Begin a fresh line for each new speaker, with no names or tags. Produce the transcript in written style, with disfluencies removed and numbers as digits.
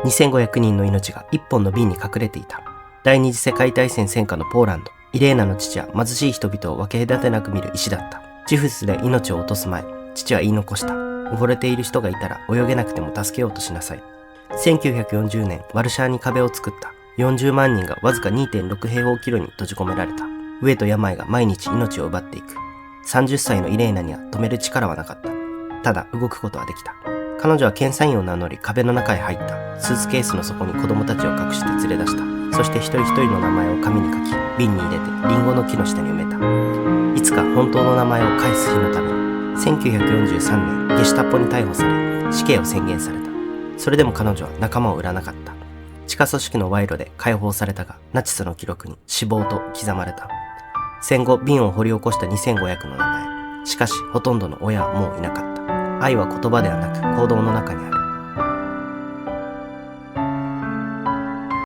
2500人の命が一本の瓶に隠れていた。第二次世界大戦戦火のポーランド。イレーナの父は貧しい人々を分け隔てなく見る医師だった。ジフスで命を落とす前、父は言い残した。溺れている人がいたら泳げなくても助けようとしなさい。1940年、ワルシャワに壁を作った。40万人がわずか 2.6 平方キロに閉じ込められた。飢えと病が毎日命を奪っていく。30歳のイレーナには止める力はなかった。ただ動くことはできた。彼女は検査員を名乗り壁の中へ入った。スーツケースの底に子供たちを隠して連れ出した。そして一人一人の名前を紙に書き、瓶に入れてリンゴの木の下に埋めた。いつか本当の名前を返す日のために。1943年、ゲシュタポに逮捕され、死刑を宣言された。それでも彼女は仲間を売らなかった。地下組織の賄賂で解放されたが、ナチスの記録に死亡と刻まれた。戦後、瓶を掘り起こした2500の名前。しかし、ほとんどの親はもういなかった。愛は言葉ではなく行動の中にある。